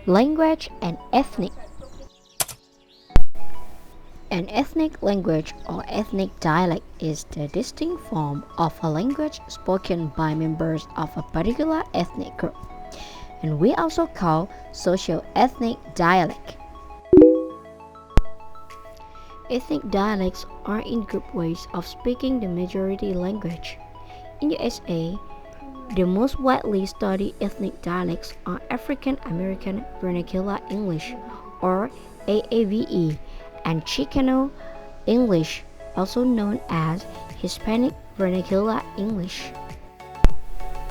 Language and ethnic. An ethnic language or ethnic dialect is the distinct form of a language spoken by members of a particular ethnic group, and we also call socio-ethnic dialect. Ethnic dialects are in-group ways of speaking the majority language. In USA, the most widely studied ethnic dialects are African American Vernacular English or AAVE and Chicano English, also known as Hispanic Vernacular English.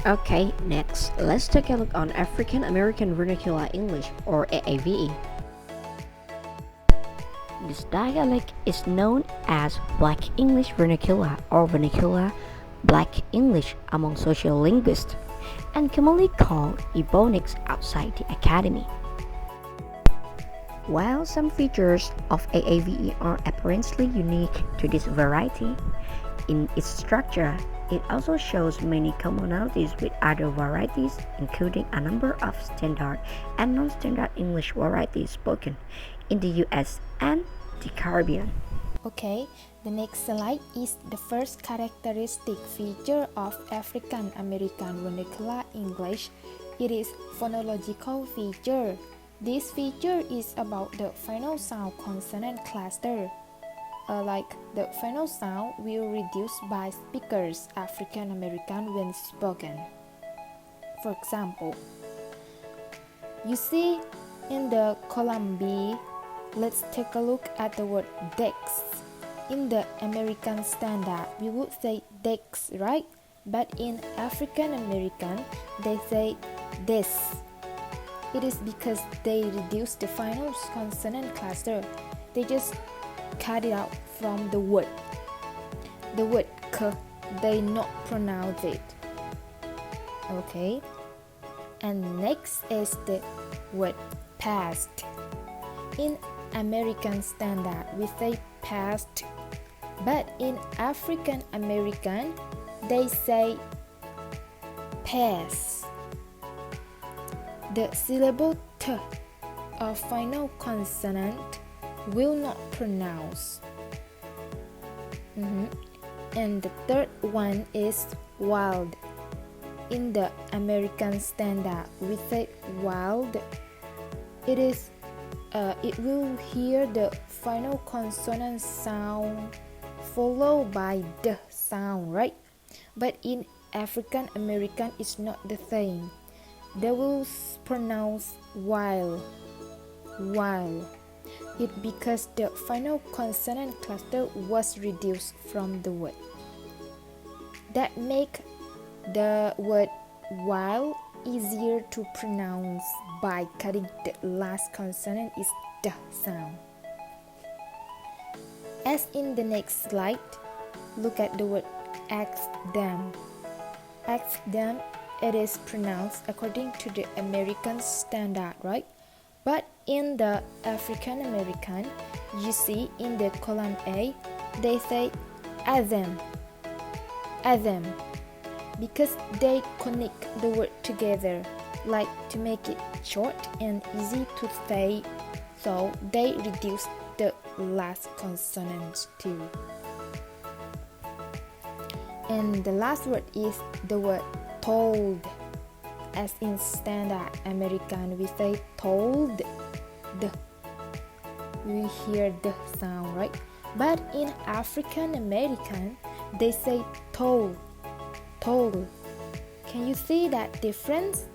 Okay, next, let's take a look on African American Vernacular English or AAVE. This dialect is known as Black English Vernacular or Vernacular Black English among sociolinguists and commonly called Ebonics outside the academy. While some features of AAVE are apparently unique to this variety, in its structure, it also shows many commonalities with other varieties, including a number of standard and non-standard English varieties spoken in the US and the Caribbean. Okay, the next slide is the first characteristic feature of African American Vernacular English. It is phonological feature. This feature is about the final sound consonant cluster. Like the final sound will reduce by speakers African American when spoken. For example, you see in the column B, let's take a look at the word desk. In the American Standard, we would say desk, right? But in African American, they say this. It is because they reduce the final consonant cluster. They just cut it out from the word. The word k, they not pronounce it. Okay. And next is the word past. In American Standard, we say past, but in African American, they say pass. The syllable t of final consonant will not pronounce. And the third one is wild. In the American Standard, we say wild. It will hear the final consonant sound followed by the sound, right? But in African American, it's not the same. They will pronounce while. It because the final consonant cluster was reduced from the word. That make the word while easier to pronounce by cutting the last consonant is the sound. As in the next slide, look at the word ask them. Ask them, it is pronounced according to the American Standard, right? But in the African American, you see in the column A, they say them, because they connect the word together, like to make it short and easy to say, so they reduce the last consonant too. And the last word is the word told. As in Standard American, we say told. We hear the sound, right? But in African American, they say told. Can you see that difference?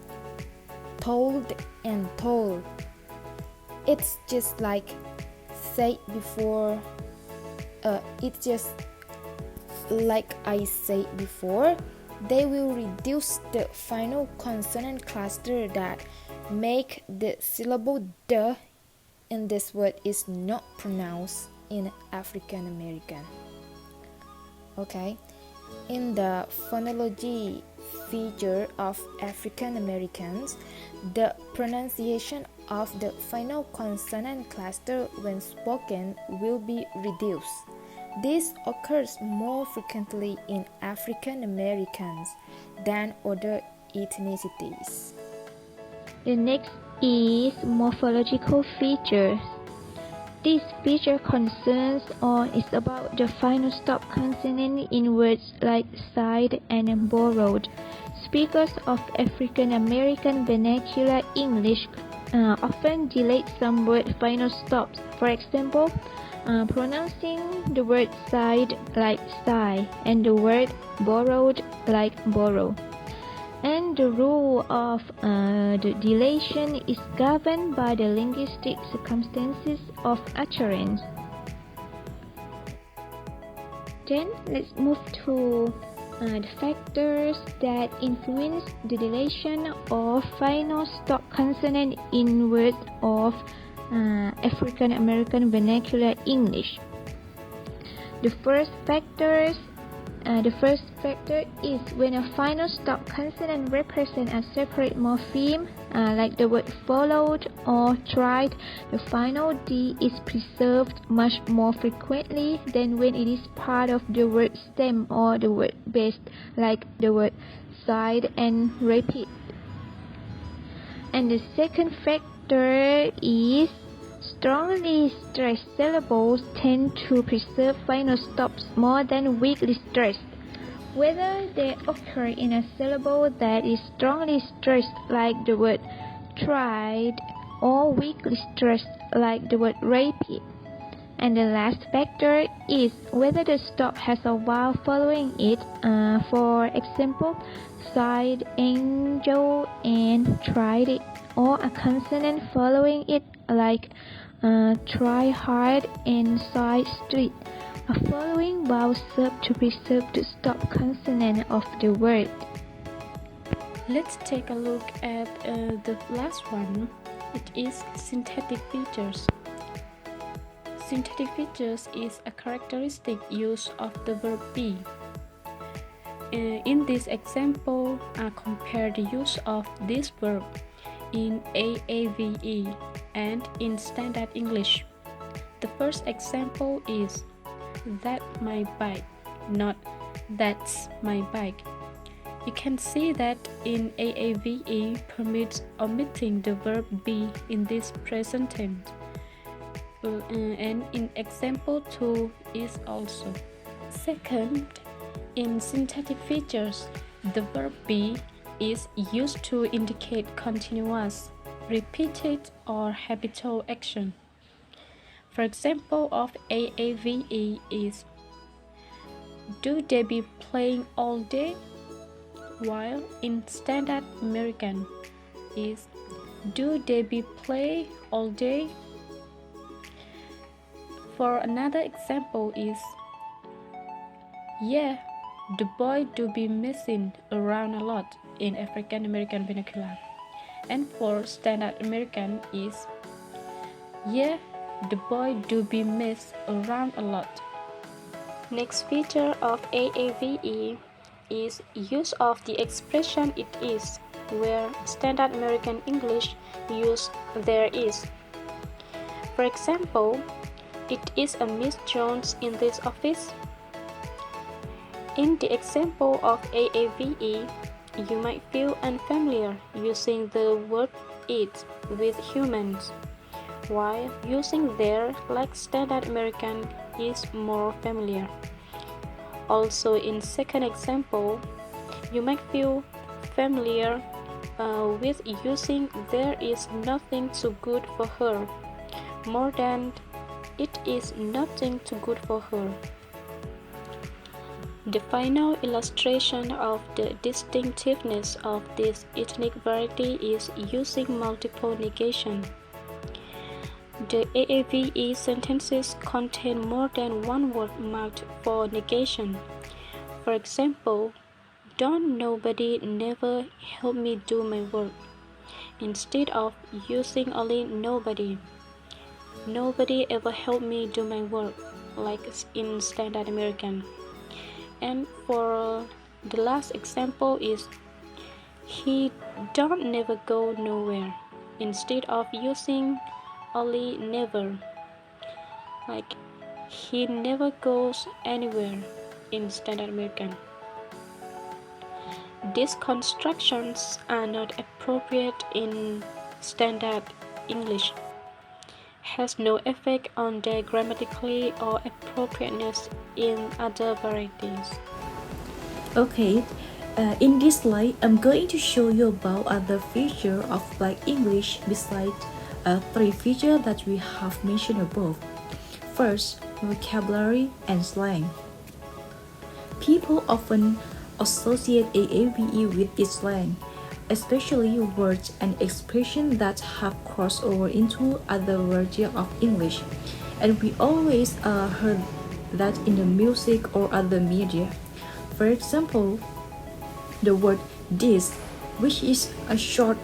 Told and told. It's just like said before. It's just like I said before. They will reduce the final consonant cluster that make the syllable the in this word is not pronounced in African American. Okay, in the phonology feature of African Americans, the pronunciation of the final consonant cluster when spoken will be reduced. This occurs more frequently in African Americans than other ethnicities. The next is morphological features. This feature concerns or is about the final stop consonant in words like side and borrowed. Speakers of African American vernacular English often delete some word final stops. For example, pronouncing the word side like sigh and the word borrowed like borrow. And the rule of the deletion is governed by the linguistic circumstances of utterance. Then let's move to the factors that influence the deletion of final stop consonant in words of African American vernacular English. The first factor is when a final stop consonant represents a separate morpheme, like the word followed or tried, the final D is preserved much more frequently than when it is part of the word stem or the word base, like the word side and repeat. And the second factor is strongly stressed syllables tend to preserve final stops more than weakly stressed. Whether they occur in a syllable that is strongly stressed like the word tried or weakly stressed like the word repeat. And the last factor is whether the stop has a vowel following it, for example, sighed, angel, and tried it, or a consonant following it like try hard and side street. A following vowel serve to preserve the stop consonant of the word. Let's take a look at the last one. It is syntactic features. Syntactic features is a characteristic use of the verb be. In this example, compare the use of this verb in AAVE and in Standard English. The first example is that my bike, not that's my bike. You can see that in AAVE permits omitting the verb be in this present tense. And in example 2 is also. Second, in syntactic features, the verb be is used to indicate continuous, repeated, or habitual action. For example of AAVE is, do they be playing all day? While in Standard American is, do they be play all day? For another example is, yeah, the boy do be messing around a lot in African American vernacular. And for Standard American is, yeah, the boy do be mess around a lot. Next feature of AAVE is use of the expression it is, where Standard American English use there is. For example, it is a Miss Jones in this office. In the example of AAVE, you might feel unfamiliar using the word it with humans, while using there like Standard American is more familiar. Also in second example, you might feel familiar with using there is nothing too good for her, more than it is nothing too good for her. The final illustration of the distinctiveness of this ethnic variety is using multiple negation. The AAVE sentences contain more than one word marked for negation. For example, don't nobody never help me do my work, instead of using only nobody. Nobody ever helped me do my work, like in Standard American. And for the last example is, he don't never go nowhere, instead of using only never, like he never goes anywhere in Standard American. These constructions are not appropriate in Standard English has no effect on their grammatical or appropriateness in other varieties. Okay, in this slide, I'm going to show you about other features of Black English besides three features that we have mentioned above. First, vocabulary and slang. People often associate AAVE with its slang, especially words and expressions that have crossed over into other varieties of English, and we always heard that in the music or other media. For example, the word "dis," which is a short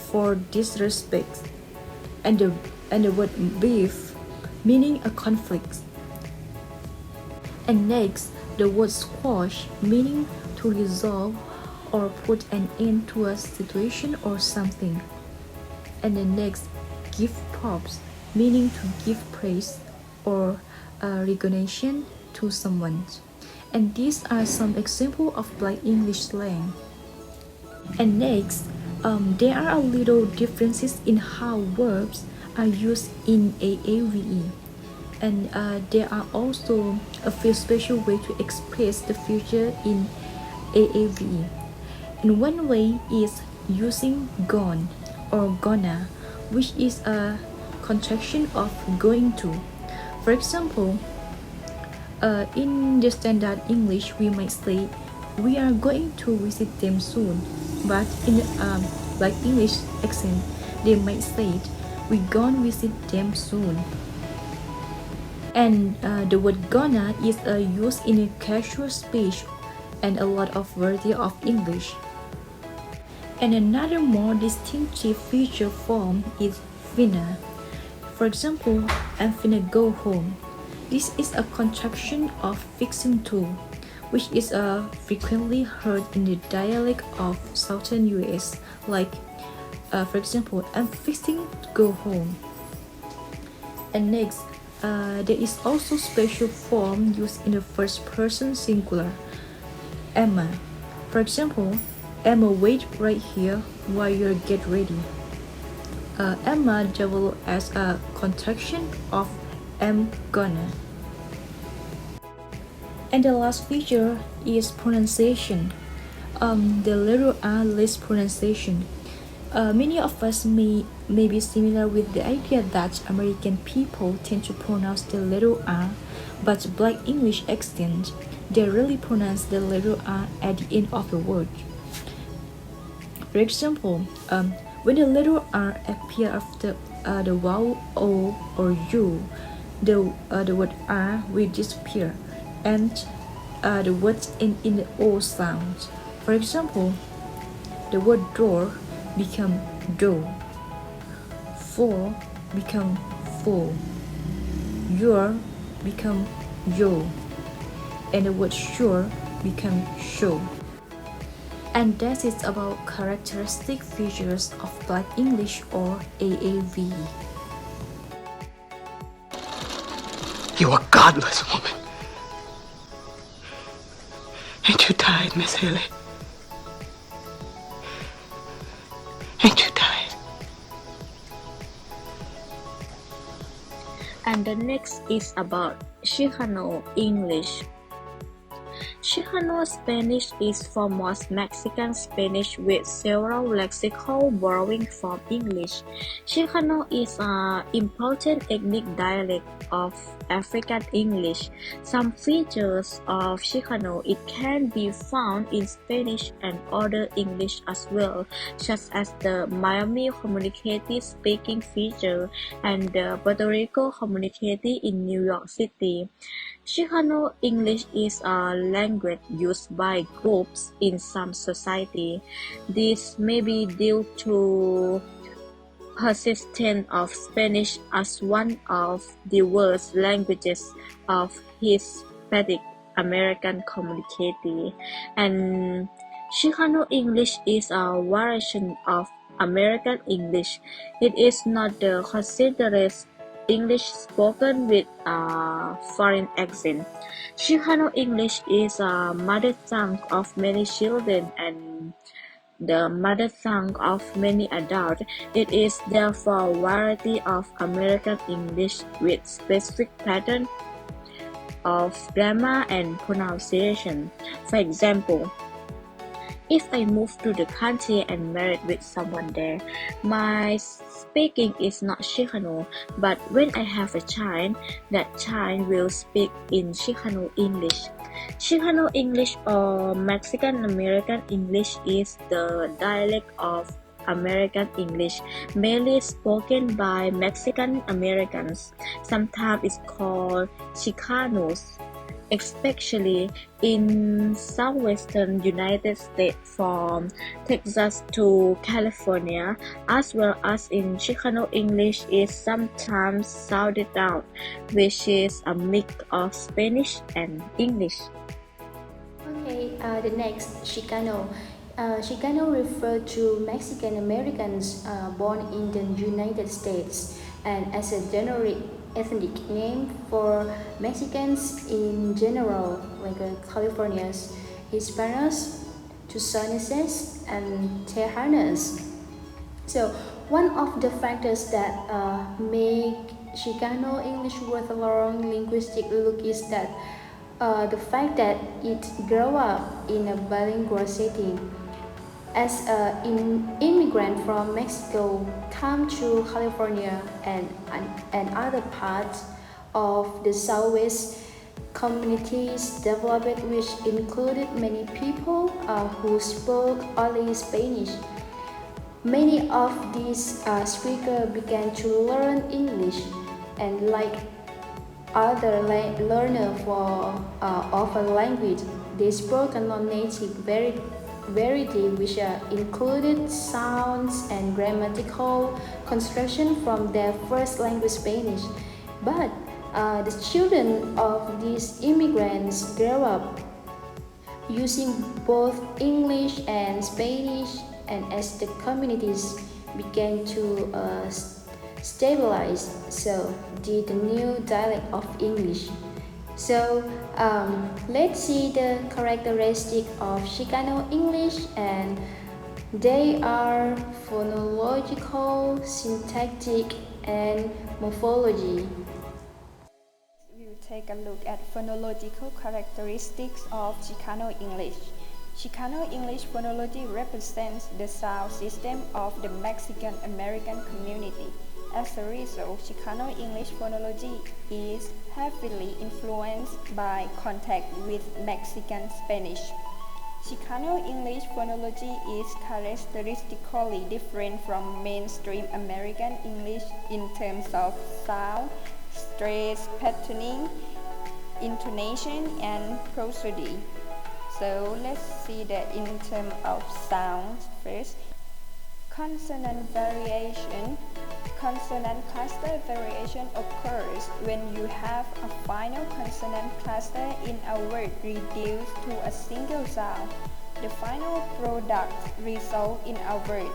for disrespect, and the word "beef," meaning a conflict. And next, the word "squash," meaning to resolve or put an end to a situation or something. And the next, "give props," meaning to give praise or recognition to someone. And these are some examples of Black English slang. And next, there are a little differences in how verbs are used in AAVE. And there are also a few special ways to express the future in AAVE. And one way is using gone or gonna, which is a contraction of going to. For example, in the standard English, we might say, "We are going to visit them soon," but in like English accent, they might say, "We gonna visit them soon." And the word "gonna" is used in a casual speech and a lot of variety of English. And another more distinctive feature form is finna. For example, "I'm finna go home." This is a contraction of fixing to, which is frequently heard in the dialect of southern US, like, for example, "I'm fixing to go home." And next, there is also special form used in the first person singular, Emma. For example, "Emma, wait right here while you get ready." Emma developed as a contraction of "am gonna." And the last feature is pronunciation. The letter R less pronunciation. Many of us may be similar with the idea that American people tend to pronounce the letter R, but Black English accent, they really pronounce the letter R at the end of the word. For example, when the letter R appears after the vowel O or U, the word R will disappear, and the words end in the O sound. For example, the word door become do, for become for, your become yo, and the word sure become show. And that is about characteristic features of Black English or AAVE. You are godless, woman. Ain't you tired, Miss Haley? Ain't you tired? And the next is about Chicano English. Chicano Spanish is foremost Mexican Spanish with several lexical borrowing from English. Chicano is an important ethnic dialect of African English. Some features of Chicano it can be found in Spanish and other English as well, such as the Miami communicative speaking feature and the Puerto Rico communicative in New York City. Chicano English is a language used by groups in some society. This may be due to persistence of Spanish as one of the worst languages of Hispanic American community, and Chicano English is a variation of American English. It is not the considered English spoken with a foreign accent. Chicano English is a mother tongue of many children and the mother tongue of many adults. It is therefore a variety of American English with specific pattern of grammar and pronunciation. For example, if I move to the country and married with someone there, my speaking is not Chicano, but when I have a child, that child will speak in Chicano English. Chicano English or Mexican American English is the dialect of American English, mainly spoken by Mexican Americans. Sometimes it's called Chicanos, especially in southwestern United States from Texas to California, as well as in Chicano English is sometimes sounded out, which is a mix of Spanish and English. Okay, the next, Chicano. Chicano refer to Mexican Americans born in the United States and as a generic ethnic name for Mexicans in general, like Californians, Hispanos, Tucsoneses, and Tejanos. So one of the factors that make Chicano English worth a long linguistic look is that the fact that it grew up in a bilingual setting. As an immigrant from Mexico come to California and other parts of the Southwest, communities developed which included many people who spoke only Spanish. Many of these speakers began to learn English, and like other learners of a language, they spoke a non-native variety which included sounds and grammatical construction from their first language Spanish. But the children of these immigrants grew up using both English and Spanish, and as the communities began to stabilize, so did the new dialect of English. So let's see the characteristic of Chicano English, and they are phonological, syntactic, and morphology. We'll take a look at phonological characteristics of Chicano English. Chicano English phonology represents the sound system of the Mexican American community. As a result, Chicano English phonology is heavily influenced by contact with Mexican Spanish. Chicano English phonology is characteristically different from mainstream American English in terms of sound, stress patterning, intonation, and prosody. So let's see that in terms of sounds first. Consonant variation. Consonant cluster variation occurs when you have a final consonant cluster in a word reduced to a single sound. The final product results in a word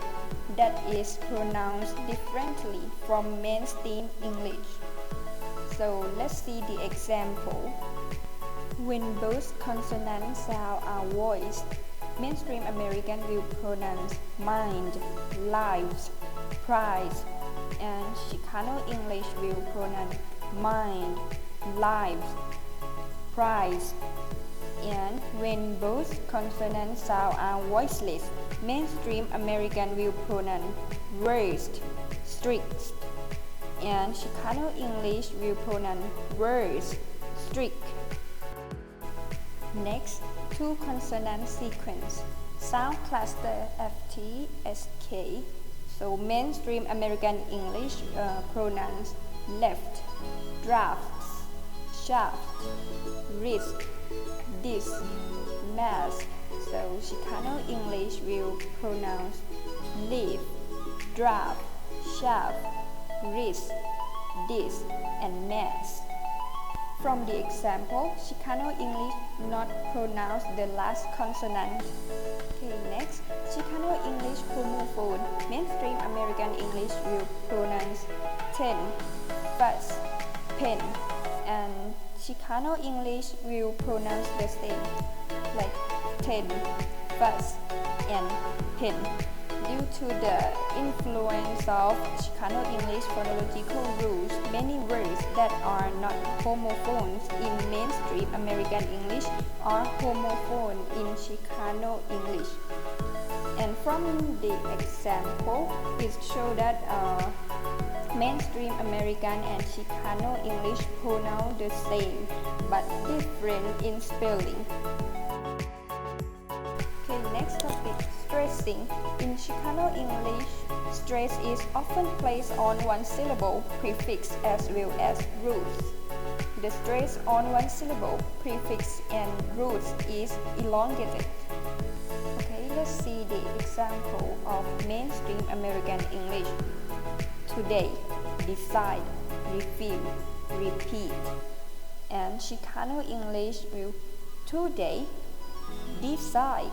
that is pronounced differently from mainstream English. So let's see the example. When both consonant sounds are voiced, mainstream American will pronounce mind, lives, prize, and Chicano English will pronounce mind, lives, prize. And when both consonant sounds are voiceless, mainstream American will pronounce worst, strict, and Chicano English will pronounce worst, strict. Next, two consonant sequence. Sound cluster FT, SK. So mainstream American English pronounce left, drafts, shaft, wrist, disc, mask. So Chicano English will pronounce leaf, draft, shaft, wrist, disc, and mask. From the example, Chicano English not pronounce the last consonant. Okay, next, Chicano English homophone. Mainstream American English will pronounce 10, bus, pen, and Chicano English will pronounce the same, like 10, fast, and pen. Due to the influence of Chicano English phonological rules, many words that are not homophones in mainstream American English are homophone in Chicano English. And from the example, it shows that mainstream American and Chicano English pronounce the same but different in spelling. Okay, next topic, stressing. In Chicano English, stress is often placed on one syllable prefix as well as roots. The stress on one syllable prefix and roots is elongated. Okay, let's see the example of mainstream American English. Today, decide, refuse, repeat. And Chicano English will today, decide,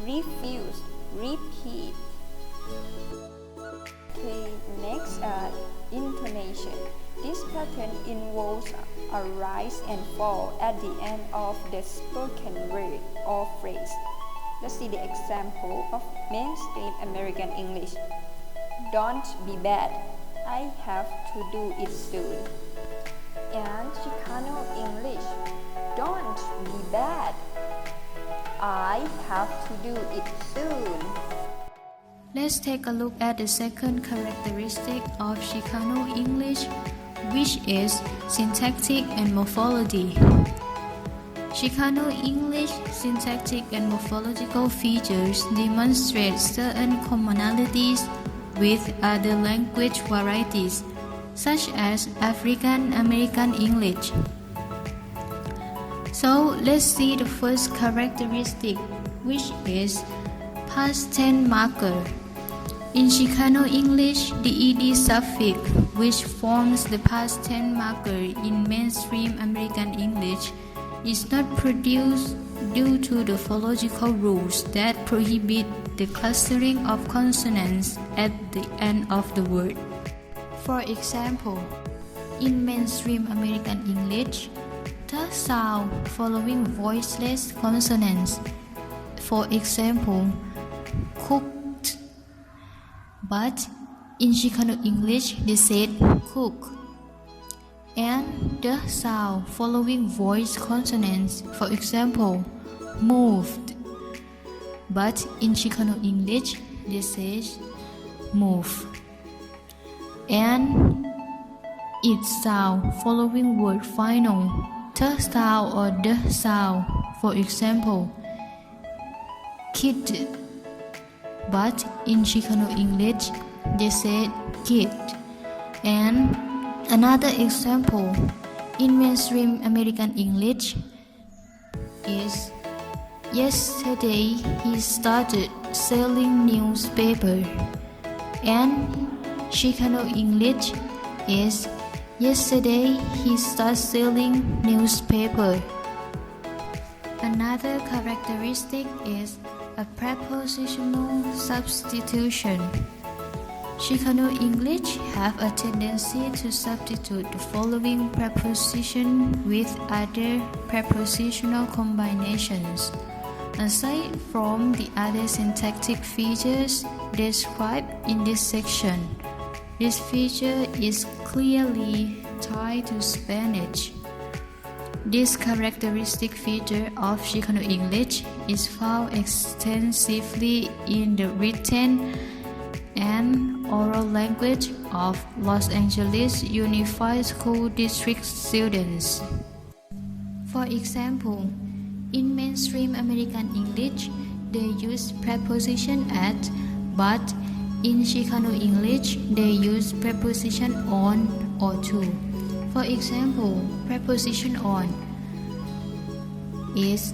refuse, repeat. Okay, next intonation. This pattern involves a rise and fall at the end of the spoken word or phrase. Let's see the example of mainstream American English. Don't be bad, I have to do it soon. And Chicano English, don't be bad, I have to do it soon. Let's take a look at the second characteristic of Chicano English, which is syntactic and morphology. Chicano English syntactic and morphological features demonstrate certain commonalities with other language varieties, such as African American English. So let's see the first characteristic, which is past tense marker. In Chicano English, the ed suffix, which forms the past tense marker in mainstream American English, is not produced due to the phonological rules that prohibit the clustering of consonants at the end of the word. For example, in mainstream American English, the sound following voiceless consonants, for example, cooked, but in Chicano English they said cook. And the sound following voice consonants, for example, moved, but in Chicano English they say move. And its sound following word final, the sound or the sound, for example, kid, but in Chicano English they said kid. And another example in mainstream American English is yesterday he started selling newspaper, and Chicano English is yesterday he started selling newspaper. Another characteristic is a prepositional substitution. Chicano English have a tendency to substitute the following preposition with other prepositional combinations. Aside from the other syntactic features described in this section, this feature is clearly tied to Spanish. This characteristic feature of Chicano English is found extensively in the written and oral language of Los Angeles Unified School District students. For example, in mainstream American English, they use preposition at, but in Chicano English, they use preposition on or to. For example, preposition on is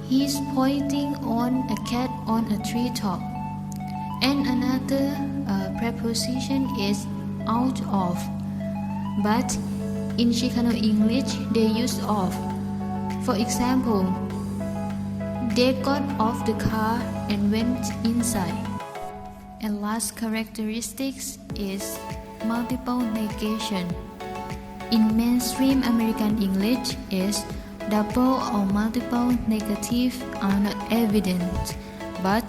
he's pointing on a cat on a treetop. And another preposition is out of, but in Chicano English they use of. For example, they got off the car and went inside. And last characteristics is multiple negation. In mainstream American English is double or multiple negative are not evident, but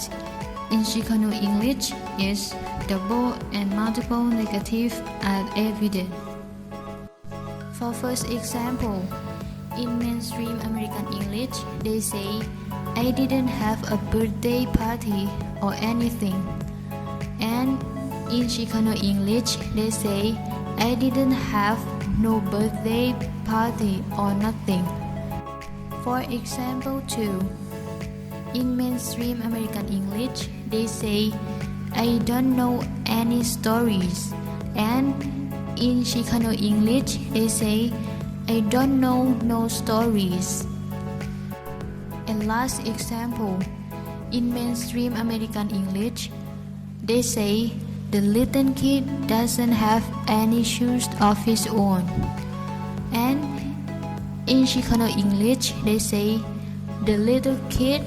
in Chicano English is double and multiple negative are evident. For first example, in mainstream American English, they say, I didn't have a birthday party or anything. And in Chicano English, they say, I didn't have no birthday party or nothing. For example 2, in mainstream American English, they say, I don't know any stories. And in Chicano English, they say, I don't know no stories. And last example, in mainstream American English, they say, the little kid doesn't have any shoes of his own. And in Chicano English, they say, the little kid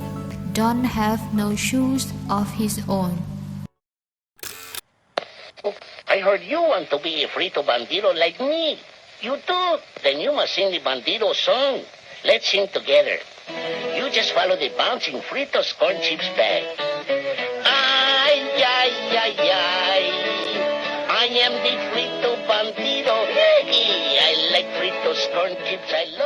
don't have no shoes of his own. I heard you want to be a frito bandido like me. You do? Then you must sing the bandido song. Let's sing together. You just follow the bouncing Fritos corn chips bag. Ay, ay, ay, ay. I am the frito bandido. I like Fritos corn chips. I love